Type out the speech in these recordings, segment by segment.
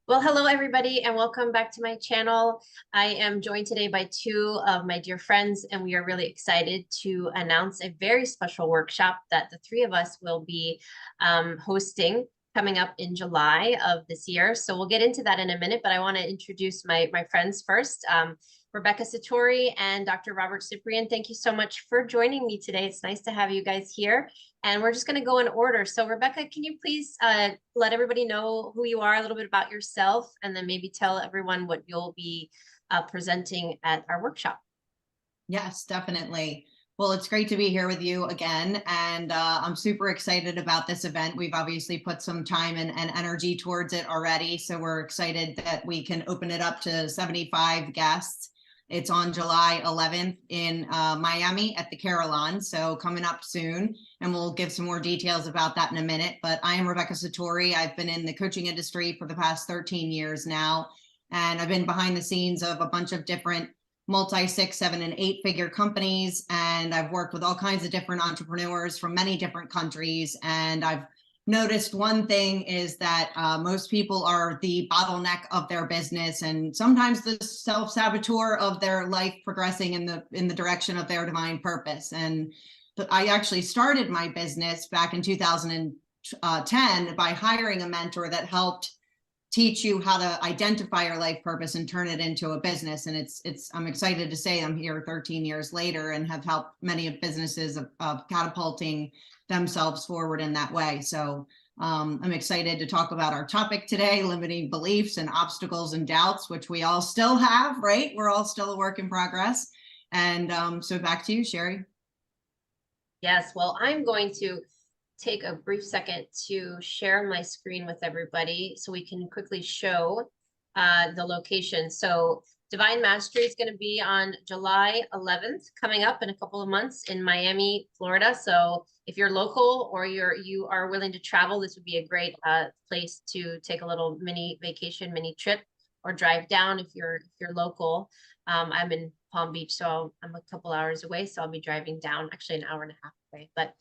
Well, hello everybody, and welcome back to my channel. I am joined today by two of my dear friends, and we are really excited to announce a very special workshop that the three of us will be hosting coming up in July of this year. So we'll get into that in a minute, but I want to introduce my friends first. Rebecca Satori and Dr. Robert Ciprian, thank you so much for joining me today. It's nice to have you guys here. And we're just going to go in order. So Rebecca, can you please let everybody know who you are, a little bit about yourself, and then maybe tell everyone what you'll be presenting at our workshop? Yes, definitely. Well, it's great to be here with you again, and I'm super excited about this event. We've obviously put some time and energy towards it already, so we're excited that we can open it up to 75 guests. It's on July 11th in Miami at the Carillon, so coming up soon, and we'll give some more details about that in a minute. But I am Rebecca Satori. I've been in the coaching industry for the past 13 years now, and I've been behind the scenes of a bunch of different multi-6, 7, and 8-figure companies. And I've worked with all kinds of different entrepreneurs from many different countries. And I've noticed one thing is that most people are the bottleneck of their business and sometimes the self-saboteur of their life progressing in the direction of their divine purpose. And I actually started my business back in 2010 by hiring a mentor that helped teach you how to identify your life purpose and turn it into a business. And I'm excited to say I'm here 13 years later and have helped many of businesses of catapulting themselves forward in that way. So I'm excited to talk about our topic today, limiting beliefs and obstacles and doubts, which we all still have, right? We're all still a work in progress. And so back to you, Sherri. Yes, well, I'm going to take a brief second to share my screen with everybody so we can quickly show the location. So Divine Mastery is going to be on July 11th, coming up in a couple of months in Miami, Florida. So if you're local or you are willing to travel, this would be a great place to take a little mini vacation, mini trip, or drive down if you're local. I'm in Palm Beach, so I'm a couple hours away, so I'll be driving down, actually an hour and a half away. But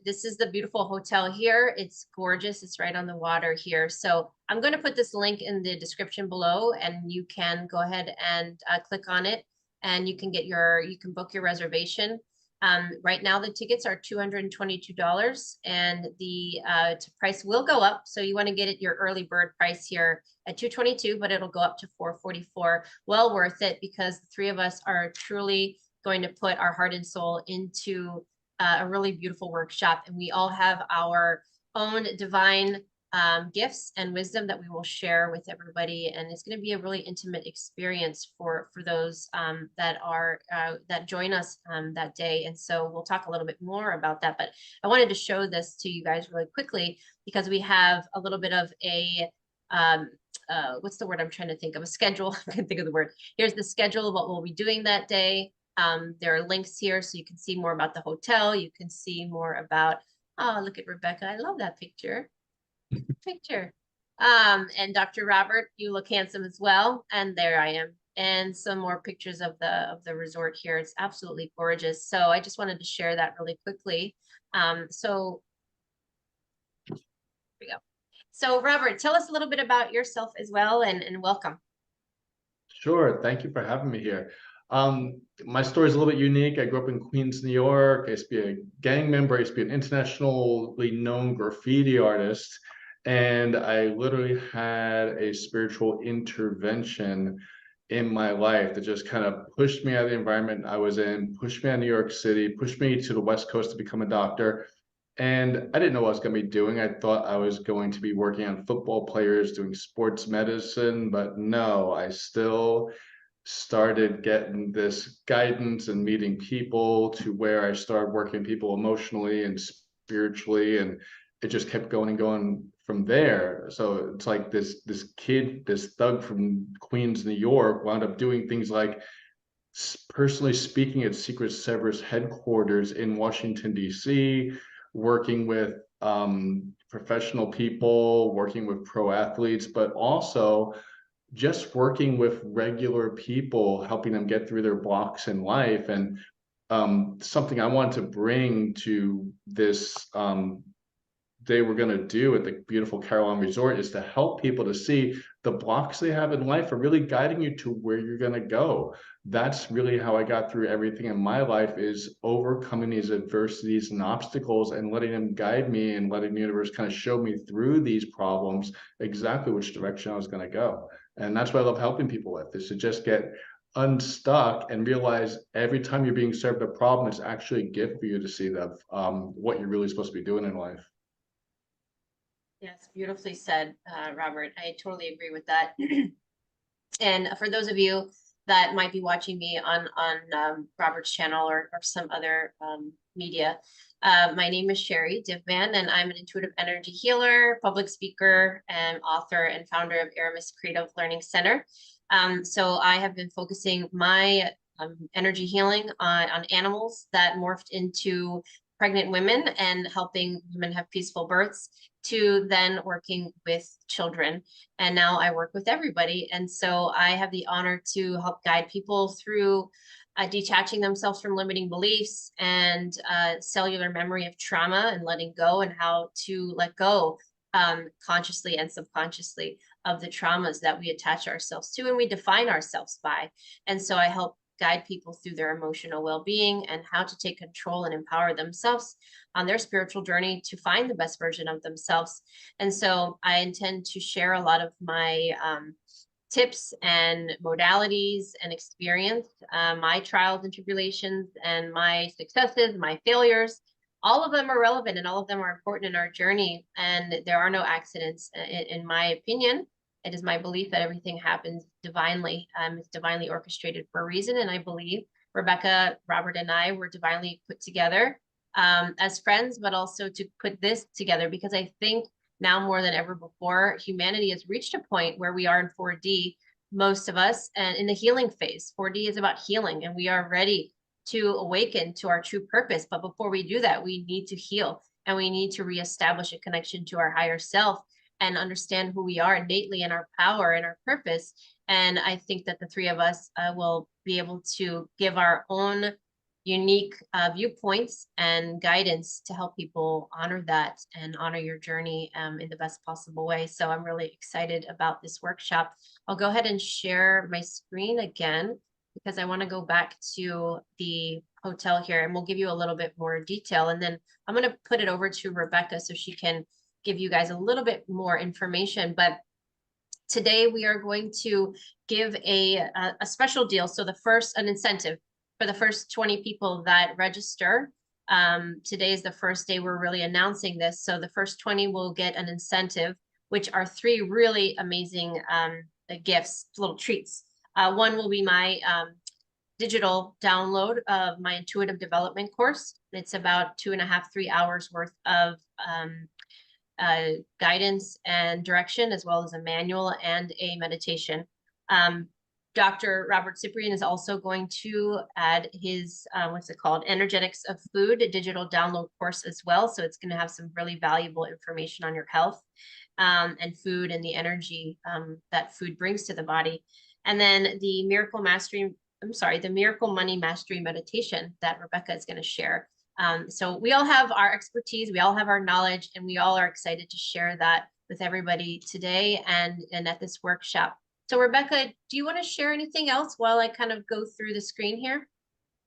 this is the beautiful hotel here. It's gorgeous. It's right on the water here. So I'm going to put this link in the description below, and you can go ahead and click on it, and you can book your reservation. Right now, the tickets are $222, and the price will go up. So you want to get it your early bird price here at $222, but it'll go up to $444. Well worth it, because the three of us are truly going to put our heart and soul into a really beautiful workshop, and we all have our own divine gifts and wisdom that we will share with everybody, and it's going to be a really intimate experience for those that join us that day. And so we'll talk a little bit more about that, but I wanted to show this to you guys really quickly because we have a little bit of a what's the word I'm trying to think of? A schedule. I can't think of the word. Here's the schedule of what we'll be doing that day. There are links here so you can see more about the hotel. You can see more about, oh, look at Rebecca. I love that picture. And Dr. Robert, you look handsome as well. And there I am. And some more pictures of the resort here. It's absolutely gorgeous. So I just wanted to share that really quickly. So here we go. So Robert, tell us a little bit about yourself as well, and welcome. Sure. Thank you for having me here. My story is a little bit unique. I grew up in Queens, New York. I used to be a gang member. I used to be an internationally known graffiti artist. And I literally had a spiritual intervention in my life that just kind of pushed me out of the environment I was in, pushed me out of New York City, pushed me to the West Coast to become a doctor. And I didn't know what I was going to be doing. I thought I was going to be working on football players, doing sports medicine, but no, I still started getting this guidance and meeting people to where I started working people emotionally and spiritually, and it just kept going and going from there. So it's like this kid, this thug from Queens, New York, wound up doing things like personally speaking at Secret Service headquarters in Washington, D.C., working with professional people, working with pro athletes, but also just working with regular people, helping them get through their blocks in life. And something I want to bring to this they were going to do at the beautiful Carolina Resort is to help people to see the blocks they have in life are really guiding you to where you're going to go. That's really how I got through everything in my life, is overcoming these adversities and obstacles and letting them guide me and letting the universe kind of show me through these problems exactly which direction I was going to go. And that's what I love helping people with, is to just get unstuck and realize every time you're being served a problem, it's actually a gift for you to see that what you're really supposed to be doing in life. Yes, beautifully said, Robert. I totally agree with that. And for those of you that might be watching me on Robert's channel or some other media, my name is Sherri Divband, and I'm an intuitive energy healer, public speaker, and author and founder of Aramis Creative Learning Center. So I have been focusing my energy healing on animals that morphed into pregnant women and helping women have peaceful births, to then working with children. And now I work with everybody. And so I have the honor to help guide people through detaching themselves from limiting beliefs and cellular memory of trauma, and letting go, and how to let go consciously and subconsciously of the traumas that we attach ourselves to and we define ourselves by. And so I help guide people through their emotional well-being and how to take control and empower themselves on their spiritual journey to find the best version of themselves. And so I intend to share a lot of my tips and modalities and experience, my trials and tribulations and my successes, my failures. All of them are relevant and all of them are important in our journey. And there are no accidents, in my opinion. It is my belief that everything happens divinely. It's divinely orchestrated for a reason. And I believe Rebecca, Robert, and I were divinely put together as friends, but also to put this together, because I think now more than ever before, humanity has reached a point where we are in 4D, most of us, and in the healing phase. 4D is about healing, and we are ready to awaken to our true purpose. But before we do that, we need to heal, and we need to reestablish a connection to our higher self and understand who we are innately and our power and our purpose. And I think that the three of us will be able to give our own unique viewpoints and guidance to help people honor that and honor your journey in the best possible way. So I'm really excited about this workshop. I'll go ahead and share my screen again, because I want to go back to the hotel here, and we'll give you a little bit more detail. And then I'm going to put it over to Rebecca so she can give you guys a little bit more information. But today we are going to give a special deal. So an incentive for the first 20 people that register. Today is the first day we're really announcing this. So the first 20 will get an incentive, which are 3 really amazing gifts, little treats. One will be my digital download of my intuitive development course. It's about 2.5, 3 hours worth of guidance and direction, as well as a manual and a meditation. Dr. Robert Ciprian is also going to add his, what's it called? Energetics of Food, a digital download course as well. So it's going to have some really valuable information on your health and food and the energy that food brings to the body. And then the Miracle Money Mastery meditation that Rebecca is going to share. So we all have our expertise, we all have our knowledge, and we all are excited to share that with everybody today and at this workshop. So Rebecca, do you want to share anything else while I kind of go through the screen here?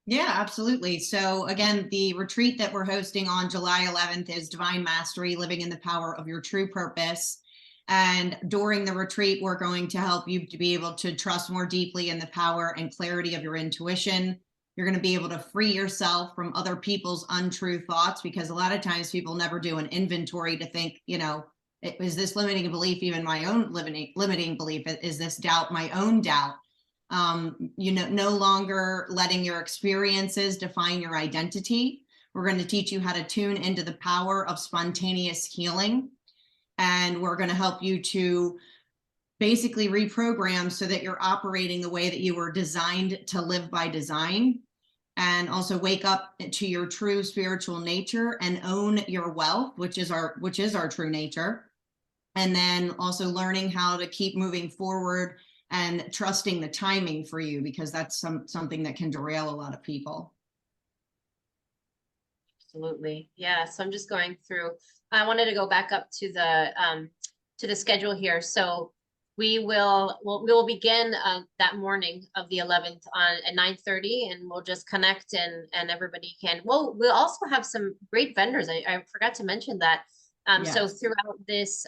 Yeah, absolutely. So again, the retreat that we're hosting on July 11th is Divine Mastery, Living in the Power of Your True Purpose. And during the retreat, we're going to help you to be able to trust more deeply in the power and clarity of your intuition. You're going to be able to free yourself from other people's untrue thoughts, because a lot of times people never do an inventory to think, is this limiting belief even my own limiting belief? Is this doubt my own doubt? No longer letting your experiences define your identity. We're going to teach you how to tune into the power of spontaneous healing. And we're going to help you to basically reprogram so that you're operating the way that you were designed to live by design. And also wake up to your true spiritual nature and own your wealth, which is our true nature. And then also learning how to keep moving forward and trusting the timing for you, because that's something that can derail a lot of people. Absolutely. Yeah. So I'm just going through. I wanted to go back up to the schedule here. So we will begin that morning of the 11th at 9:30, and we'll just connect, and everybody can. Well, we'll also have some great vendors. I forgot to mention that. So Yes. throughout this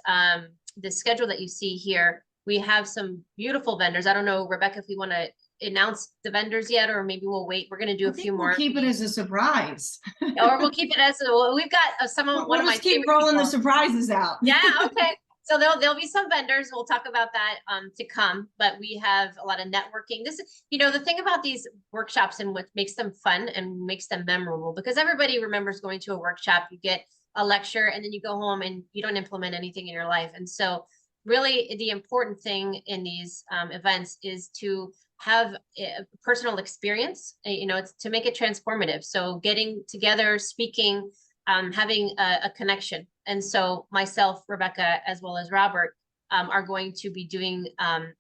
schedule that you see here, we have some beautiful vendors. I don't know, Rebecca, if we want to announce the vendors yet, or maybe we'll wait. We're going to do I a think few we'll more. keep it as a surprise. Or we'll keep it as well, we've got one We'll of my just keep favorite rolling the people. surprises out. Yeah, okay. So there'll be some vendors. We'll talk about that to come, but we have a lot of networking. This is, the thing about these workshops and what makes them fun and makes them memorable, because everybody remembers going to a workshop. You get a lecture and then you go home and you don't implement anything in your life. And so really the important thing in these events is to have a personal experience, it's to make it transformative. So getting together, speaking, having a connection. And so myself, Rebecca, as well as Robert, are going to be doing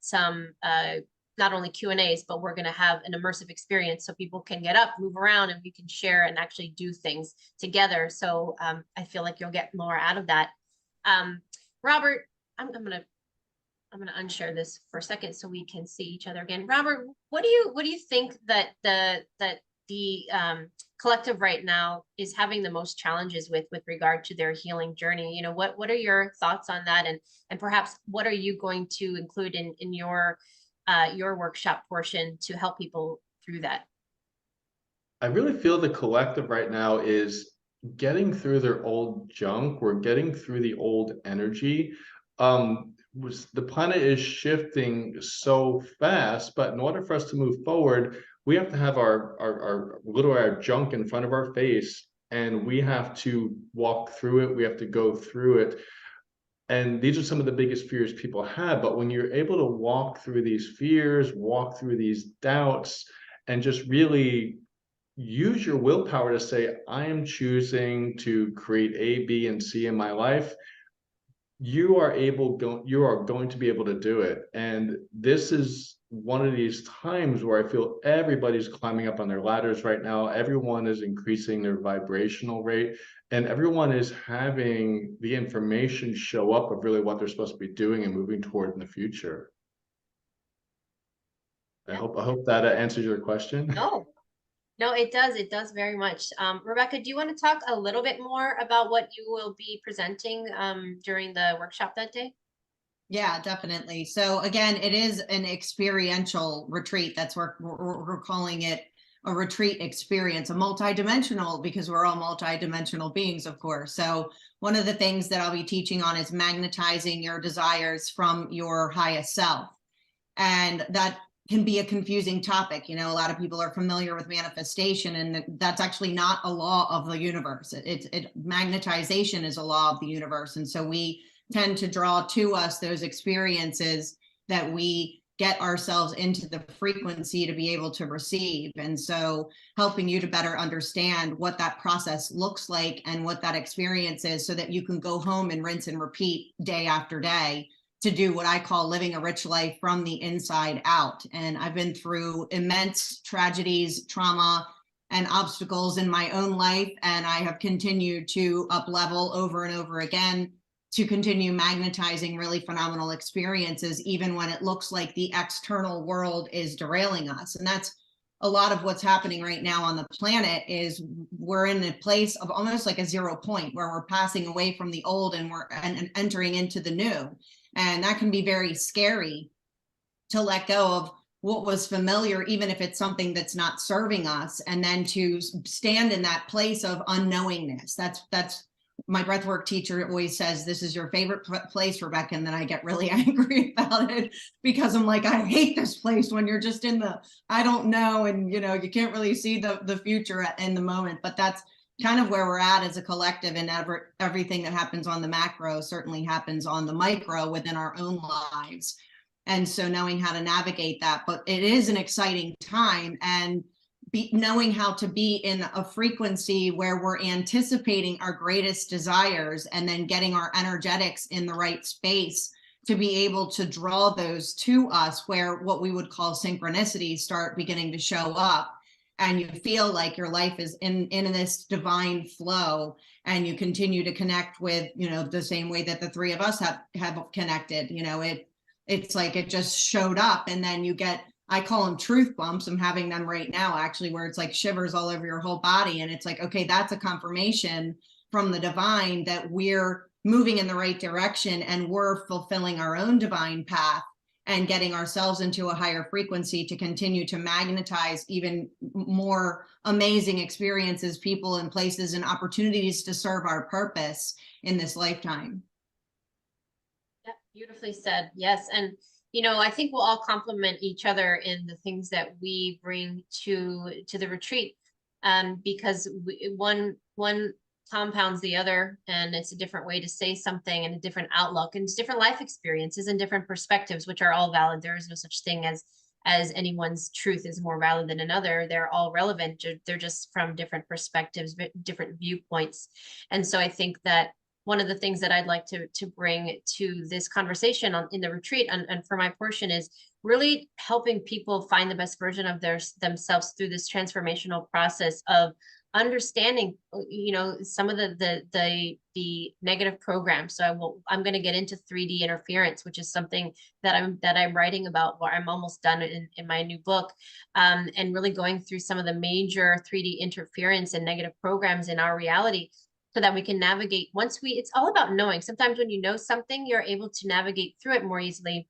some not only Q&As, but we're going to have an immersive experience so people can get up, move around, and we can share and actually do things together. So I feel like you'll get more out of that. Robert, I'm gonna unshare this for a second so we can see each other again. Robert, what do you think that the collective right now is having the most challenges with regard to their healing journey? What are your thoughts on that, and perhaps what are you going to include in your workshop portion to help people through that? I really feel the collective right now is getting through their old junk. We're getting through the old energy. The planet is shifting so fast, but in order for us to move forward, we have to have our junk in front of our face, and we have to walk through it. We have to go through it. And these are some of the biggest fears people have. But when you're able to walk through these fears, walk through these doubts, and just really use your willpower to say, I am choosing to create A, B, and C in my life, you are going to be able to do it. And this is one of these times where I feel everybody's climbing up on their ladders right now. Everyone is increasing their vibrational rate, and everyone is having the information show up of really what they're supposed to be doing and moving toward in the future. I hope that answers your question. No, it does. It does very much. Rebecca, do you want to talk a little bit more about what you will be presenting during the workshop that day? Yeah, definitely. So again, it is an experiential retreat. That's where we're calling it a retreat experience, a multidimensional, because we're all multidimensional beings, of course. So one of the things that I'll be teaching on is magnetizing your desires from your highest self. And that can be a confusing topic. A lot of people are familiar with manifestation, and that's actually not a law of the universe. Magnetization is a law of the universe. And so we tend to draw to us those experiences that we get ourselves into the frequency to be able to receive. And so helping you to better understand what that process looks like and what that experience is, so that you can go home and rinse and repeat day after day to do what I call living a rich life from the inside out. And I've been through immense tragedies, trauma, and obstacles in my own life, and I have continued to up level over and over again to continue magnetizing really phenomenal experiences, even when it looks like the external world is derailing us. And that's a lot of what's happening right now on the planet. Is we're in a place of almost like a 0 point where we're passing away from the old and we're entering into the new. And that can be very scary to let go of what was familiar, even if it's something that's not serving us, and then to stand in that place of unknowingness. That's my breathwork teacher always says, this is your favorite place, Rebecca. And then I get really angry about it, because I'm like, I hate this place, when you're just in the, I don't know. And, you can't really see the future in the moment, but that's kind of where we're at as a collective. And everything that happens on the macro certainly happens on the micro within our own lives. And so knowing how to navigate that, but it is an exciting time, and knowing how to be in a frequency where we're anticipating our greatest desires, and then getting our energetics in the right space to be able to draw those to us, where what we would call synchronicities start beginning to show up. and you feel like your life is in this divine flow, and you continue to connect with, you know, the same way that the three of us have connected. You know, it's like it just showed up, and then you get, I call them truth bumps. I'm having them right now, actually, where it's like shivers all over your whole body. And it's like, okay, that's a confirmation from the divine that we're moving in the right direction, and we're fulfilling our own divine path and getting ourselves into a higher frequency to continue to magnetize even more amazing experiences, people and places and opportunities to serve our purpose in this lifetime. Yeah, beautifully said. Yes. And, you know, I think we'll all complement each other in the things that we bring to the retreat, because one compounds the other, and it's a different way to say something and a different outlook, and it's different life experiences and different perspectives, which are all valid. There is no such thing as anyone's truth is more valid than another. They're all relevant. They're just from different perspectives, different viewpoints. And so I think that one of the things that I'd like to bring to this conversation in the retreat, and for my portion, is really helping people find the best version of themselves through this transformational process of understanding, you know, some of the negative programs. So I'm going to get into 3D interference, which is something that I'm writing about, where I'm almost done in my new book, and really going through some of the major 3D interference and negative programs in our reality, so that we can navigate. It's all about knowing. Sometimes when you know something, you're able to navigate through it more easily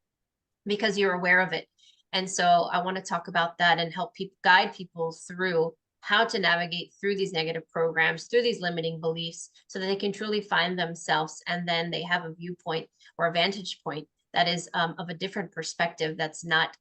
because you're aware of it. And so I want to talk about that and help guide people through how to navigate through these negative programs, through these limiting beliefs, so that they can truly find themselves, and then they have a viewpoint or a vantage point that is of a different perspective, that's not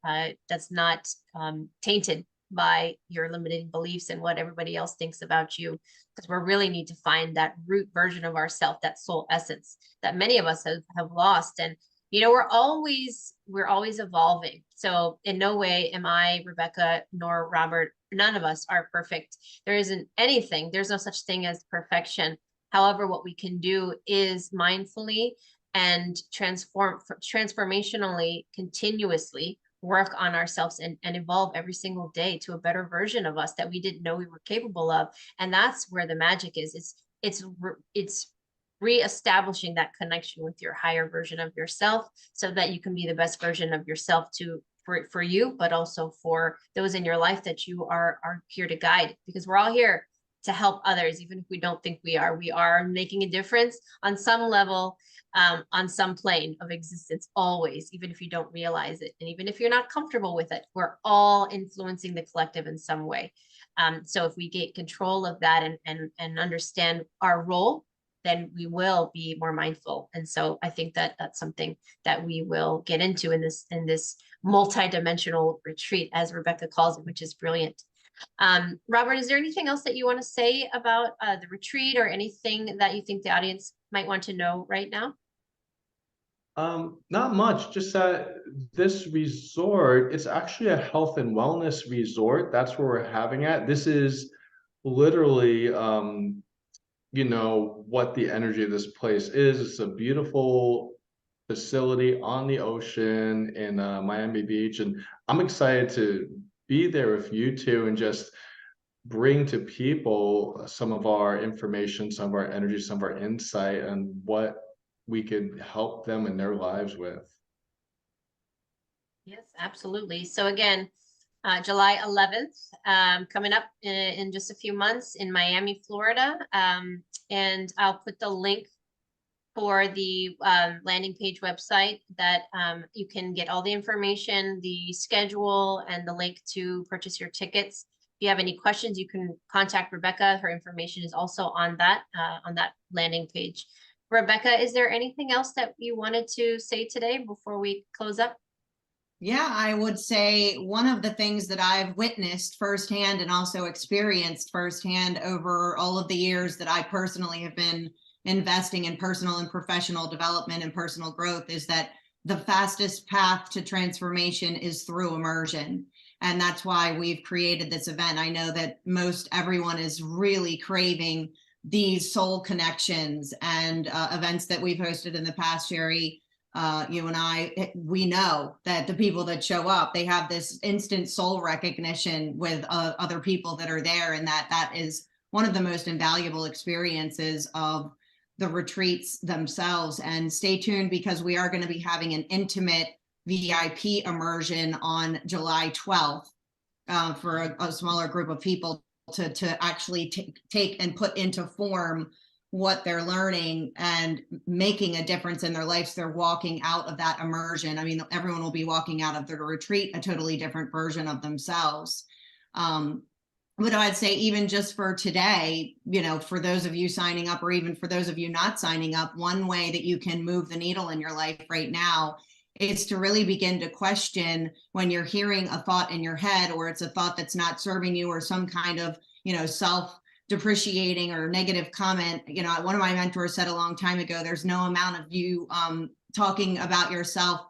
tainted by your limiting beliefs and what everybody else thinks about you. Because we really need to find that root version of ourself, that soul essence that many of us have lost. And you know, we're always evolving. So in no way am I, Rebecca, nor Robert, none of us are perfect. There isn't anything, there's no such thing as perfection. However, what we can do is mindfully and transformationally, continuously work on ourselves and evolve every single day to a better version of us that we didn't know we were capable of. And that's where the magic is. It's reestablishing that connection with your higher version of yourself, so that you can be the best version of yourself for you, but also for those in your life that you are here to guide, because we're all here to help others. Even if we don't think we are making a difference on some level, on some plane of existence, always, even if you don't realize it. And even if you're not comfortable with it, we're all influencing the collective in some way. So if we get control of that and understand our role, then we will be more mindful. And so I think that that's something that we will get into in this multi-dimensional retreat, as Rebecca calls it, which is brilliant. Robert, is there anything else that you want to say about the retreat, or anything that you think the audience might want to know right now? Not much, just that this resort, it's actually a health and wellness resort. That's where we're having it. This is literally you know, what the energy of this place is. It's a beautiful facility on the ocean in Miami Beach, and I'm excited to be there with you two and just bring to people some of our information, some of our energy, some of our insight, and what we could help them in their lives with. Yes, absolutely. So again, July 11th, coming up in just a few months in Miami, Florida. And I'll put the link for the landing page website that you can get all the information, the schedule, and the link to purchase your tickets. If you have any questions, you can contact Rebecca. Her information is also on that landing page. Rebecca, is there anything else that you wanted to say today before we close up? Yeah, I would say one of the things that I've witnessed firsthand and also experienced firsthand over all of the years that I personally have been investing in personal and professional development and personal growth is that the fastest path to transformation is through immersion. And that's why we've created this event. I know that most everyone is really craving these soul connections, and events that we've hosted in the past, Sherri, you and I, we know that the people that show up, they have this instant soul recognition with other people that are there, and that is one of the most invaluable experiences of the retreats themselves. And stay tuned, because we are going to be having an intimate VIP immersion on July 12th for a smaller group of people to actually take and put into form what they're learning and making a difference in their lives. They're walking out of that immersion. I mean, everyone will be walking out of the retreat a totally different version of themselves. But I'd say, even just for today, you know, for those of you signing up, or even for those of you not signing up, one way that you can move the needle in your life right now is to really begin to question, when you're hearing a thought in your head, or it's a thought that's not serving you, or some kind of, you know, self-depreciating or negative comment. You know, one of my mentors said a long time ago, there's no amount of you talking about yourself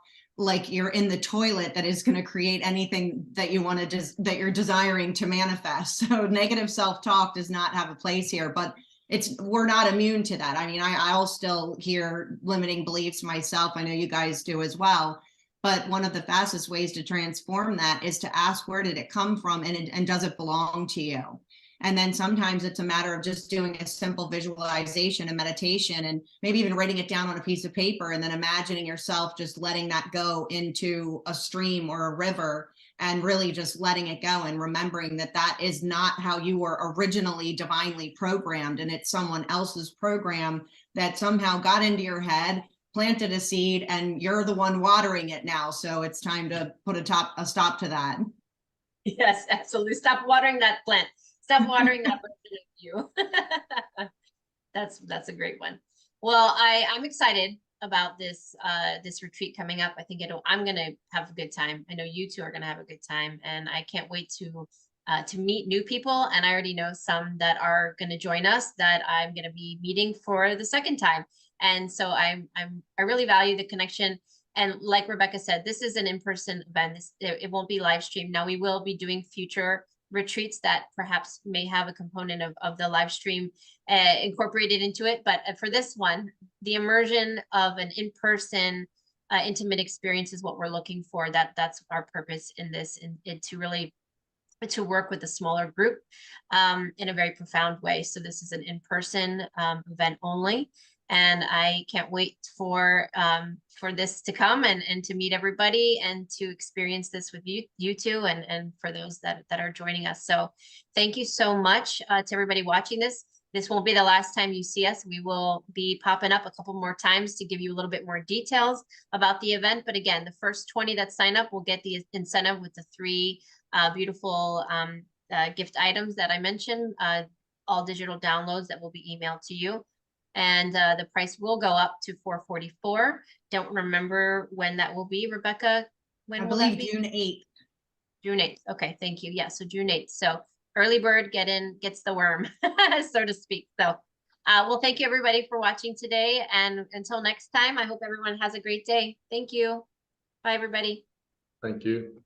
like you're in the toilet that is going to create anything that you want to that you're desiring to manifest. So negative self-talk does not have a place here, but we're not immune to that. I mean, I'll still hear limiting beliefs myself. I know you guys do as well. But one of the fastest ways to transform that is to ask, where did it come from, and does it belong to you? And then sometimes it's a matter of just doing a simple visualization and meditation, and maybe even writing it down on a piece of paper, and then imagining yourself just letting that go into a stream or a river, and really just letting it go, and remembering that that is not how you were originally divinely programmed, and it's someone else's program that somehow got into your head, planted a seed, and you're the one watering it now. So it's time to put a stop to that. Yes, absolutely. Stop watering that plant. Stop watering that version of you. That's a great one. Well, I'm excited about this this retreat coming up. I think I'm gonna have a good time. I know you two are gonna have a good time, and I can't wait to meet new people. And I already know some that are gonna join us that I'm gonna be meeting for the second time. And so I really value the connection. And like Rebecca said, this is an in-person event. It won't be live streamed. Now, we will be doing future retreats that perhaps may have a component of the live stream incorporated into it. But for this one, the immersion of an in-person intimate experience is what we're looking for. That's our purpose in this, and to really to work with a smaller group in a very profound way. So this is an in-person event only. And I can't wait for this to come, and to meet everybody, and to experience this with you two, and for those that are joining us. So thank you so much to everybody watching this. This won't be the last time you see us. We will be popping up a couple more times to give you a little bit more details about the event. But again, the first 20 that sign up will get the incentive with the 3 beautiful gift items that I mentioned, all digital downloads that will be emailed to you. And the price will go up to $444. Don't remember when that will be, Rebecca. When I will that believe be? June 8th. June 8th. Okay, thank you. Yeah, so June 8th. So early bird gets the worm, so to speak. So well, thank you everybody for watching today. And until next time, I hope everyone has a great day. Thank you. Bye, everybody. Thank you.